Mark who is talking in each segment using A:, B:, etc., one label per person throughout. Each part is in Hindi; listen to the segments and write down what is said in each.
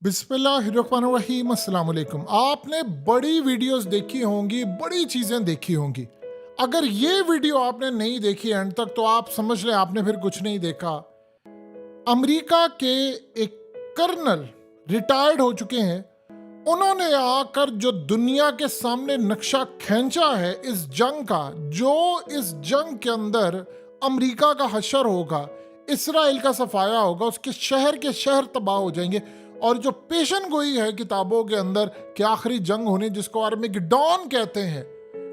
A: बिस्मिल्लाहिर्रहमानिर्रहीम अस्सलाम वालेकुम। आपने बड़ी वीडियोस देखी होंगी, बड़ी चीज़ें देखी होंगी। अगर ये वीडियो आपने नहीं देखी एंड तक तो आप समझ लें आपने फिर कुछ नहीं देखा। अमेरिका के एक कर्नल रिटायर्ड हो चुके हैं। उन्होंने आकर जो दुनिया के सामने नक्शा खींचा है इस जंग का, जो इस जंग के अंदर अमेरिका का हशर होगा, इसराइल का सफाया होगा, उसके शहर के शहर तबाह हो जाएंगे। और जो पेशन गोई है किताबों के अंदर कि आखिरी जंग होने जिसको आर्मेगेडोन कहते हैं,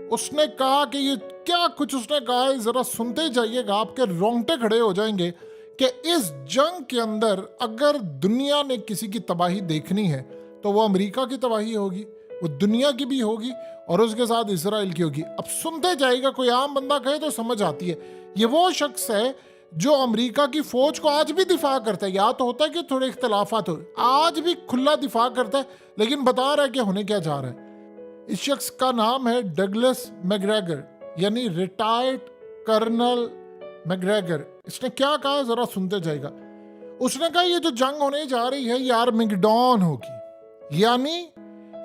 A: उसने कहा कि ये क्या कुछ उसने कहा है, जरा सुनते जाइएगा, आपके रोंगटे खड़े हो जाएंगे कि इस जंग के अंदर अगर दुनिया ने किसी की तबाही देखनी है तो वो अमेरिका की तबाही होगी, वो दुनिया की भी होगी और उसके साथ इसराइल की होगी। अब सुनते जाएगा, कोई आम बंदा कहे तो समझ आती है। ये वो शख्स है जो अमेरिका की फौज को आज भी दिफा करता है। या तो होता है कि थोड़े इख्तलाफात हो, आज भी खुला दिफा करता है, लेकिन बता रहा है कि होने क्या जा रहा है। इस शख्स का नाम है डगलस मैकग्रेगर, यानी रिटायर्ड कर्नल मैकग्रेगर। इसने क्या कहा जरा सुनते जाएगा। उसने कहा ये जो जंग होने जा रही है ये आर्मेगेडोन होगी, यानी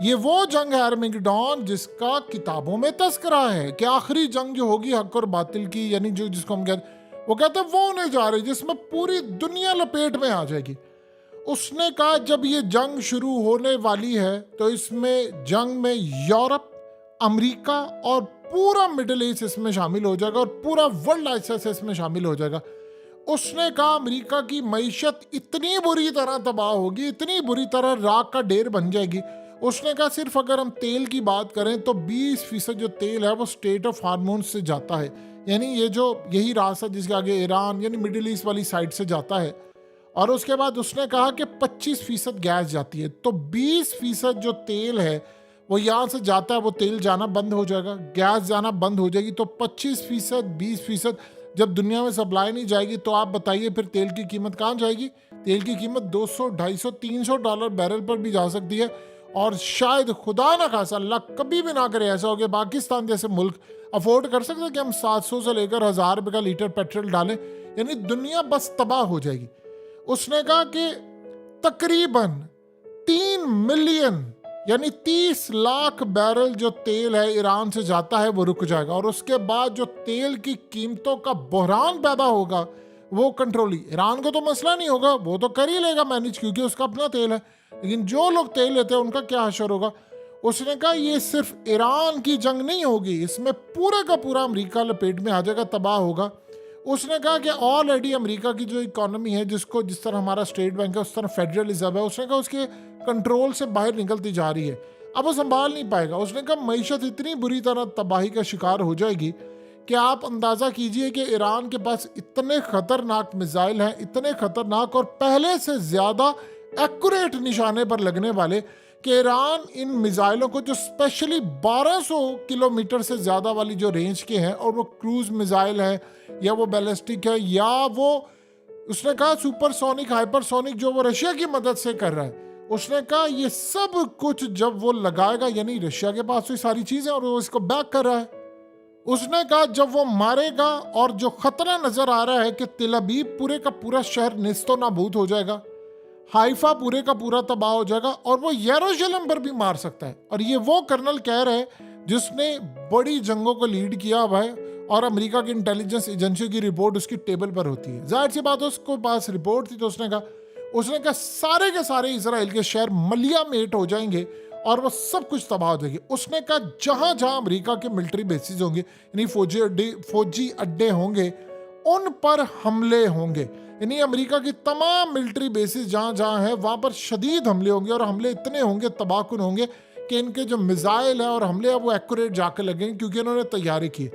A: ये वो जंग है आर्मेगेडोन जिसका किताबों में तस्करा है कि आखिरी जंग जो होगी हक और बातिल की, यानी जो जिसको हम कहते वो कहते हैं वो होने जा रही जिसमें पूरी दुनिया लपेट में आ जाएगी। उसने कहा जब ये जंग शुरू होने वाली है तो इसमें जंग में यूरोप, अमेरिका और पूरा मिडिल ईस्ट इसमें शामिल हो जाएगा और पूरा वर्ल्ड ऐसे से इसमें शामिल हो जाएगा। उसने कहा अमेरिका की मईशत इतनी बुरी तरह तबाह होगी, इतनी बुरी तरह राख का ढेर बन जाएगी। उसने कहा सिर्फ अगर हम तेल की बात करें तो 20% जो तेल है वो स्टेट ऑफ हार्मोन्स से जाता है, यानी ये जो यही रास्ता जिसके आगे ईरान यानी मिडिल ईस्ट वाली साइड से जाता है। और उसके बाद उसने कहा कि 25% गैस जाती है, तो 20% जो तेल है वो यहाँ से जाता है, वो तेल जाना बंद हो जाएगा, गैस जाना बंद हो जाएगी। तो 25%, 20% जब दुनिया में सप्लाई नहीं जाएगी तो आप बताइए फिर तेल की कीमत कहाँ जाएगी। तेल की कीमत 200, 250, $300 बैरल पर भी जा सकती है। और शायद खुदा ना खासा, अल्लाह कभी भी ना करे ऐसा हो कि पाकिस्तान जैसे मुल्क अफोर्ड कर सकते कि हम 700 से लेकर 1000 रुपये का लीटर पेट्रोल डालें, यानी दुनिया बस तबाह हो जाएगी। उसने कहा कि तकरीबन 3 मिलियन यानी 30 लाख बैरल जो तेल है ईरान से जाता है वो रुक जाएगा। और उसके बाद जो तेल की कीमतों का बहरान पैदा होगा वो कंट्रोल, ईरान को तो मसला नहीं होगा, वो तो कर ही लेगा मैनेज क्योंकि उसका अपना तेल है, लेकिन जो लोग तेल लेते हैं उनका क्या हशर होगा। उसने कहा ये सिर्फ ईरान की जंग नहीं होगी, इसमें पूरे का पूरा अमेरिका लपेट में आ जाएगा, तबाह होगा। उसने कहा कि ऑलरेडी अमेरिका की जो इकोनॉमी है, जिसको जिस तरह हमारा स्टेट बैंक है उस तरह फेडरलिज्म है, उसने कहा उसके कंट्रोल से बाहर निकलती जा रही है, अब वो संभाल नहीं पाएगा। उसने कहा मईशत इतनी बुरी तरह तबाही का शिकार हो जाएगी कि आप अंदाज़ा कीजिए कि ईरान के पास इतने खतरनाक मिसाइल हैं, इतने खतरनाक और पहले से ज़्यादा एक्यूरेट निशाने पर लगने वाले कि ईरान इन मिसाइलों को जो स्पेशली 1200 किलोमीटर से ज़्यादा वाली जो रेंज के हैं, और वो क्रूज मिसाइल है या वो बैलिस्टिक है या वो उसने कहा सुपरसोनिक हाइपरसोनिक जो वो रशिया की मदद से कर रहा है, उसने कहा ये सब कुछ जब वो लगाएगा, यानी रशिया के पास तो सारी चीज़ें और वो इसको बैक कर रहा है। उसने कहा जब वो मारेगा और जो खतरा नजर आ रहा है कि तिल अबीब पूरे का पूरा शहर निस्तो नाबूद हो जाएगा, हाइफा पूरे का पूरा तबाह हो जाएगा और वो यरूशलेम पर भी मार सकता है। और ये वो कर्नल कह रहे हैं जिसने बड़ी जंगों को लीड किया हुआ है और अमेरिका की इंटेलिजेंस एजेंसी की रिपोर्ट उसकी टेबल पर होती है। जाहिर सी बात है उसको पास रिपोर्ट थी, तो उसने कहा सारे के सारे इसराइल के शहर मलिया मेट हो जाएंगे और वो सब कुछ तबाह हो जाएगी। उसने कहा जहां जहां अमेरिका के मिलिट्री बेसिस होंगे, यानी फौजी अड्डे होंगे, उन पर हमले होंगे, यानी अमेरिका की तमाम मिलिट्री बेसिस जहां जहां है वहां पर शदीद हमले होंगे और हमले इतने होंगे, तबाहकुन होंगे कि इनके जो मिसाइल है और हमले हैं वो एक्यूरेट जाकर लगेंगे क्योंकि इन्होंने तैयारी की।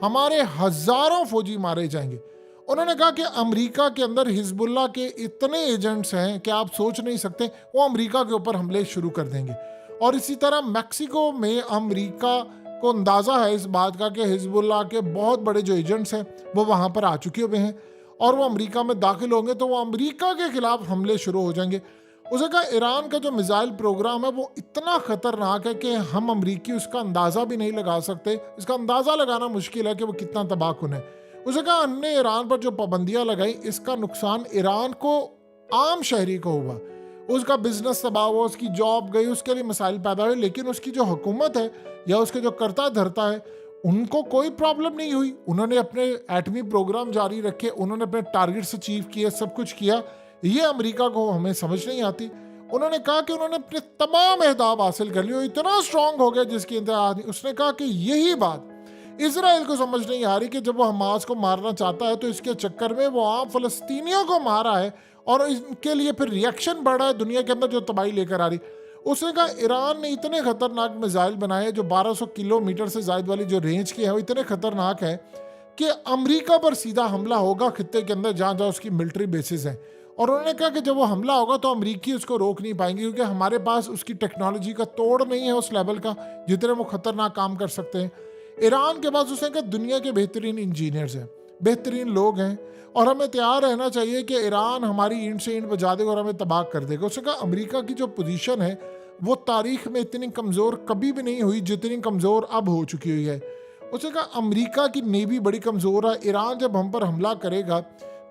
A: हमारे हजारों फौजी मारे जाएंगे। उन्होंने कहा कि अमेरिका के अंदर हिजबुल्लाह के इतने एजेंट्स हैं कि आप सोच नहीं सकते, वो अमेरिका के ऊपर हमले शुरू कर देंगे। और इसी तरह मैक्सिको में अमेरिका को अंदाज़ा है इस बात का कि हिजबुल्लाह के बहुत बड़े जो एजेंट्स हैं वो वहाँ पर आ चुके हुए हैं और वो अमेरिका में दाखिल होंगे तो वो अमेरिका के खिलाफ हमले शुरू हो जाएंगे। उसे कहा ईरान का जो मिसाइल प्रोग्राम है वो इतना ख़तरनाक है कि हम अमेरिकी उसका अंदाज़ा भी नहीं लगा सकते, इसका अंदाज़ा लगाना मुश्किल है कि वो कितना तबाहकुन है। उसे कहा हमने ईरान पर जो पाबंदियाँ लगाई इसका नुकसान ईरान को, आम शहरी को हुआ। उसका बिजनेस तबाह हुआ, उसकी जॉब गई, उसके लिए मसाइल पैदा हुए, लेकिन उसकी जो हुकूमत है या उसके जो करता धरता है उनको कोई प्रॉब्लम नहीं हुई। उन्होंने अपने एटमी प्रोग्राम जारी रखे, उन्होंने अपने टारगेट्स अचीव किए, सब कुछ किया। ये अमेरिका को हमें समझ नहीं आती। उन्होंने कहा कि उन्होंने अपने तमाम अहदाफ हासिल कर लिए, इतना स्ट्रांग हो गया जिसकी इंतहा नहीं। उसने कहा कि यही बात इसराइल को समझ नहीं आ रही कि जब वो हमास को मारना चाहता है तो इसके चक्कर में वो आम फलस्तीनियों को मारा है और इनके लिए फिर रिएक्शन बढ़ा है दुनिया के अंदर जो तबाही लेकर आ रही। उसने कहा ईरान ने इतने खतरनाक मिसाइल बनाए जो 1200 किलोमीटर से ज्यादा वाली जो रेंज के हैं वो इतने खतरनाक है कि अमेरिका पर सीधा हमला होगा खित्ते के अंदर जहाँ जहाँ उसकी मिलिट्री बेसिस हैं। और उन्होंने कहा कि जब वो हमला होगा तो अमरीकी उसको रोक नहीं पाएंगे क्योंकि हमारे पास उसकी टेक्नोलॉजी का तोड़ नहीं है उस लेवल का जितने वो खतरनाक काम कर सकते हैं। ईरान के पास उसने कहा दुनिया के बेहतरीन इंजीनियर्स हैं, बेहतरीन लोग हैं और हमें तैयार रहना चाहिए कि ईरान हमारी ईंट से ईंट बजा देगा और हमें तबाह कर देगा। उसने कहा अमेरिका की जो पोजीशन है वो तारीख में इतनी कमज़ोर कभी भी नहीं हुई जितनी कमज़ोर अब हो चुकी हुई है। उसने कहा अमेरिका की नेवी बड़ी कमज़ोर है, ईरान जब हम पर हमला करेगा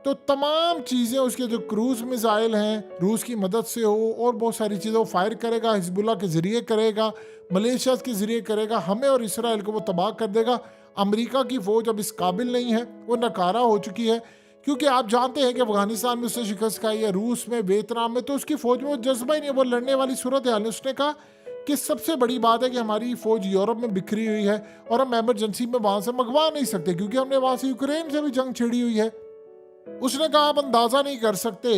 A: तो तमाम चीज़ें उसके जो क्रूज़ मिसाइल हैं रूस की मदद से हो और बहुत सारी चीज़ें वो फायर करेगा, हिजबुल्लाह के ज़रिए करेगा, मलेशिया के ज़रिए करेगा, हमें और इसराइल को वो तबाह कर देगा। अमेरिका की फ़ौज अब इस काबिल नहीं है, वो नकारा हो चुकी है क्योंकि आप जानते हैं कि अफगानिस्तान में उसने शिकस्त खाई है, रूस में, वियतनाम में, तो उसकी फ़ौज में वो जज्बा ही नहीं है, वो लड़ने वाली सूरत हाल है। उसने कहा कि सबसे बड़ी बात है कि हमारी फ़ौज यूरोप में बिखरी हुई है और हम एमरजेंसी में वहाँ से मंगवा नहीं सकते क्योंकि हमने वहाँ से यूक्रेन से भी जंग छिड़ी हुई है। उसने कहा आप अंदाज़ा नहीं कर सकते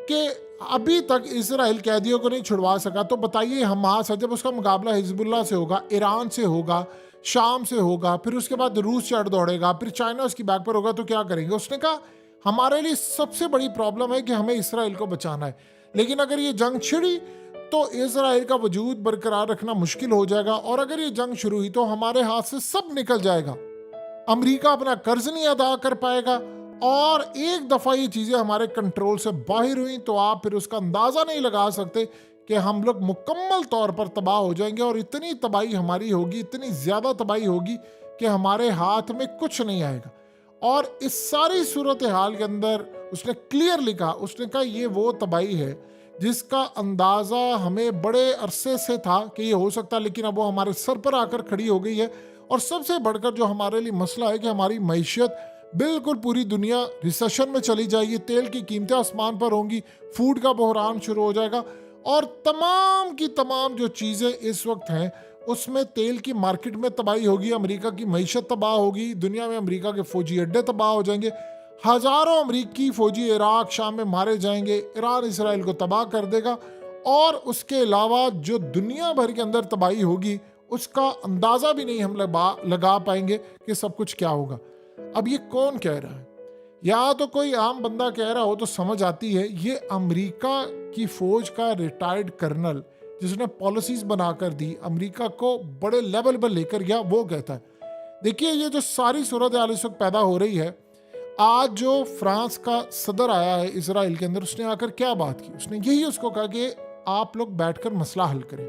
A: कि अभी तक इसराइल कैदियों को नहीं छुड़वा सका, तो बताइए हमास है जब उसका मुकाबला हिजबुल्लाह से होगा, ईरान से होगा, शाम से होगा, फिर उसके बाद रूस चढ़ दौड़ेगा, फिर चाइना उसकी बैक पर होगा, तो क्या करेंगे। उसने कहा हमारे लिए सबसे बड़ी प्रॉब्लम है कि हमें इसराइल को बचाना है, लेकिन अगर ये जंग छिड़ी तो इसराइल का वजूद बरकरार रखना मुश्किल हो जाएगा और अगर ये जंग शुरू हुई तो हमारे हाथ से सब निकल जाएगा, अमेरिका अपना कर्ज नहीं अदा कर पाएगा और एक दफ़ा ये चीज़ें हमारे कंट्रोल से बाहर हुई तो आप फिर उसका अंदाज़ा नहीं लगा सकते कि हम लोग मुकम्मल तौर पर तबाह हो जाएंगे और इतनी तबाही हमारी होगी, इतनी ज़्यादा तबाही होगी कि हमारे हाथ में कुछ नहीं आएगा। और इस सारी सूरत हाल के अंदर उसने क्लियर लिखा, उसने कहा ये वो तबाही है जिसका अंदाज़ा हमें बड़े अरसे से था कि ये हो सकता, लेकिन अब वो हमारे सर पर आकर खड़ी हो गई है। और सबसे बढ़कर जो हमारे लिए मसला है कि हमारी मईशत बिल्कुल पूरी दुनिया रिसेशन में चली जाएगी, तेल की कीमतें आसमान पर होंगी, फूड का बहरान शुरू हो जाएगा और तमाम की तमाम जो चीज़ें इस वक्त हैं उसमें तेल की मार्केट में तबाही होगी, अमेरिका की मईशत तबाह होगी, दुनिया में अमेरिका के फौजी अड्डे तबाह हो जाएंगे, हज़ारों अमेरिकी फौजी इराक शाम में मारे जाएंगे, ईरान इसराइल को तबाह कर देगा और उसके अलावा जो दुनिया भर के अंदर तबाही होगी उसका अंदाज़ा भी नहीं हम लगा पाएंगे कि सब कुछ क्या होगा। अब ये कौन कह रहा है? या तो कोई आम बंदा कह रहा हो तो समझ आती है, ये अमेरिका की फौज का रिटायर्ड कर्नल जिसने पॉलिसीज बनाकर दी, अमेरिका को बड़े लेवल पर लेकर गया, वो कहता है। देखिए ये जो सारी सूरत हाल इस वक्त पैदा हो रही है, आज जो फ्रांस का सदर आया है इसराइल के अंदर, उसने आकर क्या बात की, उसने यही उसको कहा कि आप लोग बैठकर मसला हल करें।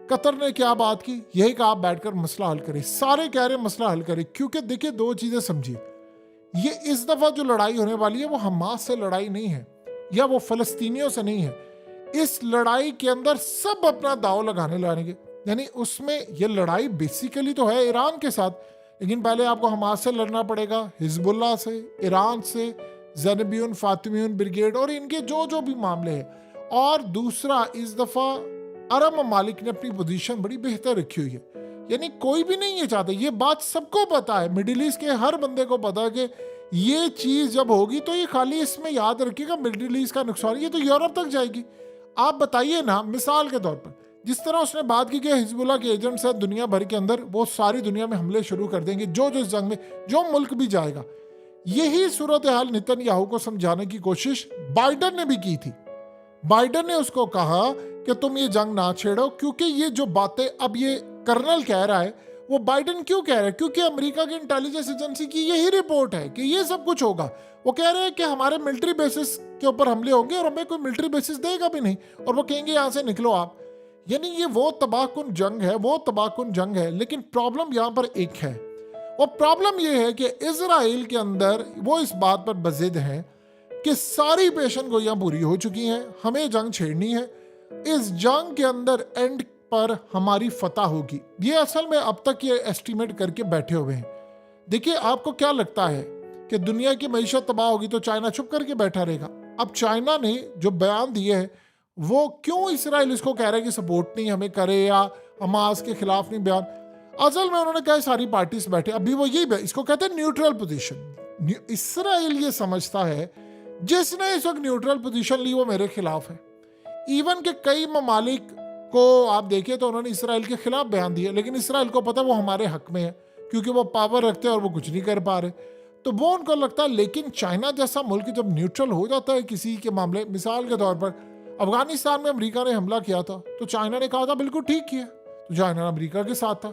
A: कतर ने क्या बात की, यही कहा आप बैठकर मसला हल करें। सारे कह रहे मसला हल करें क्योंकि देखिए दो चीजें समझिए, ये इस दफा जो लड़ाई होने वाली है वो हमास से लड़ाई नहीं है या वो फलस्तीनियों से नहीं है। इस लड़ाई के अंदर सब अपना दाव लगाने लगेंगे, यानी उसमें ये लड़ाई बेसिकली तो है ईरान के साथ, लेकिन पहले आपको हमास से लड़ना पड़ेगा, हिजबुल्लाह से, ईरान से, ज़ैनबियुन फातिमियुन ब्रिगेड और इनके जो जो भी मामले हैं। और दूसरा इस दफा अरब ममालिक ने अपनी पोजीशन बड़ी बेहतर रखी हुई है, यानी कोई भी नहीं ये चाहता, ये बात सबको पता है, मिडिल ईस्ट के हर बंदे को पता है कि ये चीज़ जब होगी तो ये खाली इसमें याद रखिएगा मिडिल ईस्ट का नुकसान, ये तो यूरोप तक जाएगी। आप बताइए ना, मिसाल के तौर पर जिस तरह उसने बात की कि हिजबुल्लाह के एजेंट्स हैं दुनिया भर के अंदर, वो सारी दुनिया में हमले शुरू कर देंगे, जो जो इस जंग में जो मुल्क भी जाएगा। यही सूरत हाल नेतन्याहू को समझाने की कोशिश बाइडन ने भी की थी। बाइडन ने उसको कहा कि तुम ये जंग ना छेड़ो, क्योंकि ये जो बातें अब ये कर्नल कह रहा है वो बाइडन क्यों कह रहा है, क्योंकि अमेरिका की इंटेलिजेंस एजेंसी की यही रिपोर्ट है कि ये सब कुछ होगा। वो कह रहे हैं कि हमारे मिलिट्री बेसिस के ऊपर हमले होंगे और हमें कोई मिलिट्री बेसिस देगा भी नहीं और वो कहेंगे यहाँ से निकलो आप। यानी ये वो तबाहकुन जंग है, वो तबाहकुन जंग है। लेकिन प्रॉब्लम यहाँ पर एक है, वो प्रॉब्लम ये है कि इजराइल के अंदर वो इस बात पर बजिद है कि सारी पेशन गोइयां पूरी हो चुकी हैं, हमें जंग छेड़नी है, इस जंग के अंदर एंड पर हमारी फतह होगी। ये असल में अब तक ये एस्टिमेट करके बैठे हुए हैं। देखिए, आपको क्या लगता है कि दुनिया की मईशत तबाह होगी तो चाइना चुप करके बैठा रहेगा? अब चाइना ने जो बयान दिए है वो क्यों इसराइल इसको कह रहा है कि सपोर्ट नहीं हमें करे या हमास के खिलाफ नहीं बयान, असल में उन्होंने कहा सारी पार्टीज बैठे, अभी वो यही इसको कहते हैं न्यूट्रल पोजीशन। इसराइल ये समझता है जिसने इस वक्त न्यूट्रल पोजीशन ली वो मेरे खिलाफ है। इवन के कई ममालिक को आप देखें तो उन्होंने इसराइल के खिलाफ बयान दिए, लेकिन इसराइल को पता है वो हमारे हक में है क्योंकि वो पावर रखते हैं और वो कुछ नहीं कर पा रहे, तो वो उनको लगता है। लेकिन चाइना जैसा मुल्क जब न्यूट्रल हो जाता है किसी के मामले, मिसाल के तौर पर अफगानिस्तान में अमेरिका ने हमला किया था तो चाइना ने कहा था बिल्कुल ठीक किया, तो चाइना अमेरिका के साथ था।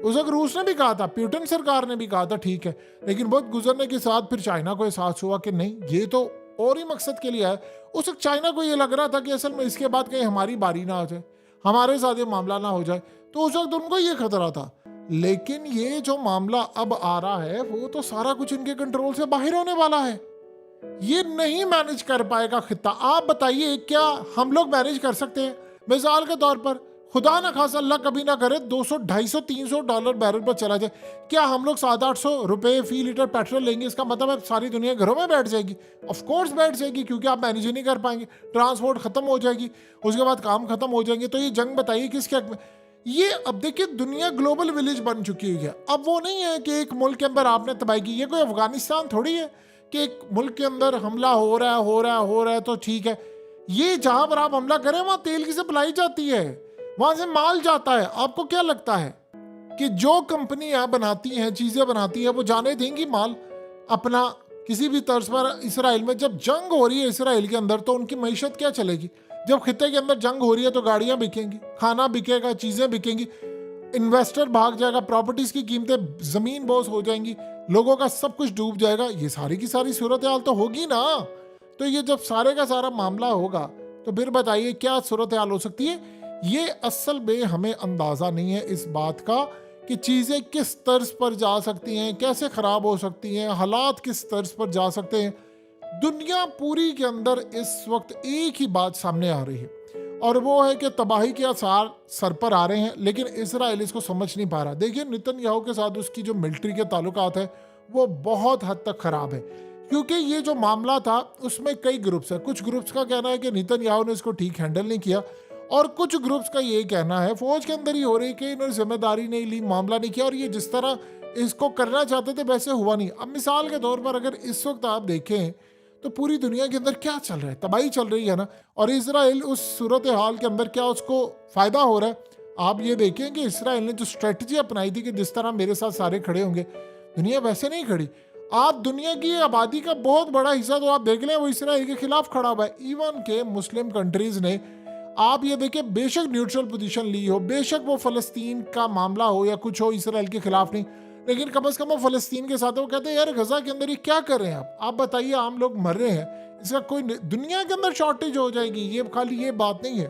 A: उस वक्त रूस ने भी कहा था, पुतिन सरकार ने भी कहा था ठीक है, लेकिन बहुत गुजरने के साथ फिर चाइना को एहसास हुआ कि नहीं, ये तो और ही मकसद के लिए है। उस वक्त चाइना को ये लग रहा था कि असल में इसके बाद कहीं हमारी बारी ना आ जाए, हमारे साथ ये मामला ना हो जाए, तो उस वक्त उनको ये खतरा था। लेकिन ये जो मामला अब आ रहा है वो तो सारा कुछ इनके कंट्रोल से बाहर होने वाला है, ये नहीं मैनेज कर पाएगा खित्ता। आप बताइए क्या हम लोग मैनेज कर सकते हैं? मिसाल के तौर पर खुदा ना खासा अल्लाह कभी ना करे 200, 250, 300 डॉलर बैरल पर चला जाए, क्या हम लोग 700-800 रुपए फी लीटर पेट्रोल लेंगे? इसका मतलब है सारी दुनिया घरों में बैठ जाएगी? ऑफ कोर्स बैठ जाएगी, क्योंकि आप मैनेज ही नहीं कर पाएंगे, ट्रांसपोर्ट खत्म हो जाएगी, उसके बाद काम खत्म हो जाएंगे। तो ये जंग बताइए किसके हक में? ये अब देखिए दुनिया ग्लोबल विलेज बन चुकी हुई है। अब वो नहीं है कि एक मुल्क के अंदर आपने तबाही की, ये कोई अफगानिस्तान थोड़ी है कि एक मुल्क के अंदर हमला हो रहा है तो ठीक है। ये जहां पर आप हमला करें वहां तेल की सप्लाई जाती है, वहां से माल जाता है। आपको क्या लगता है कि जो कंपनियां बनाती हैं, चीजें बनाती हैं, वो जाने देंगी माल अपना किसी भी तर्ज पर इसराइल में? जब जंग हो रही है इसराइल के अंदर तो उनकी मईशत क्या चलेगी? जब खित्ते के अंदर जंग हो रही है तो गाड़ियां बिकेंगी, खाना बिकेगा, चीजें बिकेंगी, इन्वेस्टर भाग जाएगा, प्रॉपर्टीज की कीमतें जमीन बोस हो जाएंगी, लोगों का सब कुछ डूब जाएगा। ये सारी की सारी सूरत हाल तो होगी ना। तो ये जब सारे का सारा मामला होगा तो फिर बताइए क्या सूरत हाल हो सकती है। ये असल में हमें अंदाजा नहीं है इस बात का कि चीजें किस तर्ज पर जा सकती हैं, कैसे खराब हो सकती हैं, हालात किस तर्ज पर जा सकते हैं। दुनिया पूरी के अंदर इस वक्त एक ही बात सामने आ रही है और वो है कि तबाही के आसार सर पर आ रहे हैं, लेकिन इसराइल इसको समझ नहीं पा रहा। देखिए नेतन्याहू के साथ उसकी जो मिलिट्री के ताल्लुकात है वो बहुत हद तक खराब है, क्योंकि ये जो मामला था उसमें कई ग्रुप्स है। कुछ ग्रुप्स का कहना है कि नेतन्याहू ने इसको ठीक हैंडल नहीं किया, और कुछ ग्रुप्स का ये कहना है फौज के अंदर ही हो रही कि इन्होंने जिम्मेदारी नहीं ली, मामला नहीं किया, और ये जिस तरह इसको करना चाहते थे वैसे हुआ नहीं। अब मिसाल के तौर पर अगर इस वक्त आप देखें तो पूरी दुनिया के अंदर क्या चल रहा है, तबाही चल रही है ना, और इसराइल उस सूरत हाल के अंदर क्या उसको फायदा हो रहा है? आप ये देखें कि इसराइल ने जो स्ट्रेटजी अपनाई थी कि जिस तरह मेरे साथ सारे खड़े होंगे, दुनिया वैसे नहीं खड़ी। आप दुनिया की आबादी का बहुत बड़ा हिस्सा तो आप देख लें वो इसराइल के खिलाफ खड़ा हुआ है। इवन के मुस्लिम कंट्रीज ने, आप ये देखें, बेशक न्यूट्रल पोजीशन ली हो, बेशक वो फलस्तीन का मामला हो या कुछ हो, इसराइल के खिलाफ नहीं, लेकिन कम से कम वो फलस्तीन के साथ वो कहते हैं यार गजा के अंदर ये क्या कर रहे हैं आप बताइए, आम लोग मर रहे हैं, इसका कोई दुनिया के अंदर शॉर्टेज हो जाएगी, ये खाली ये बात नहीं है।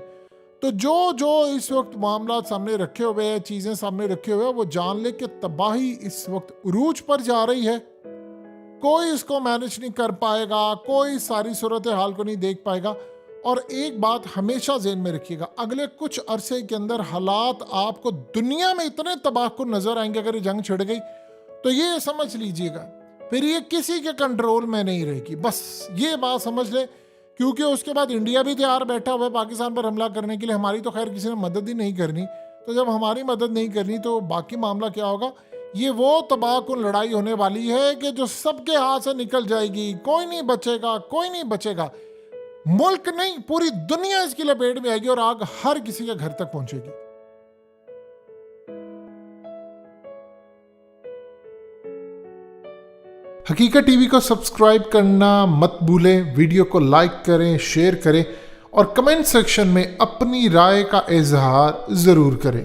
A: तो जो इस वक्त मामला सामने रखे हुए हैं, चीजें सामने रखे हुए हैं, वो जान ले कि तबाही इस वक्त उरूज पर जा रही है। कोई इसको मैनेज नहीं कर पाएगा, कोई सारी सूरत हाल को नहीं देख पाएगा। और एक बात हमेशा ज़हन में रखिएगा, अगले कुछ अरसे के अंदर हालात आपको दुनिया में इतने तबाहकुन नजर आएंगे अगर ये जंग छिड़ गई तो ये समझ लीजिएगा फिर ये किसी के कंट्रोल में नहीं रहेगी। बस ये बात समझ ले, क्योंकि उसके बाद इंडिया भी तैयार बैठा हुआ है पाकिस्तान पर हमला करने के लिए। हमारी तो खैर किसी ने मदद ही नहीं करनी, तो जब हमारी मदद नहीं करनी तो बाकी मामला क्या होगा? ये वो तबाहकुन लड़ाई होने वाली है कि जो सबके हाथ से निकल जाएगी, कोई नहीं बचेगा, कोई नहीं बचेगा। मुल्क नहीं पूरी दुनिया इसकी लपेट में आएगी और आग हर किसी के घर तक पहुंचेगी। हकीकत टीवी को सब्सक्राइब करना मत भूलें, वीडियो को लाइक करें, शेयर करें और कमेंट सेक्शन में अपनी राय का इजहार जरूर करें।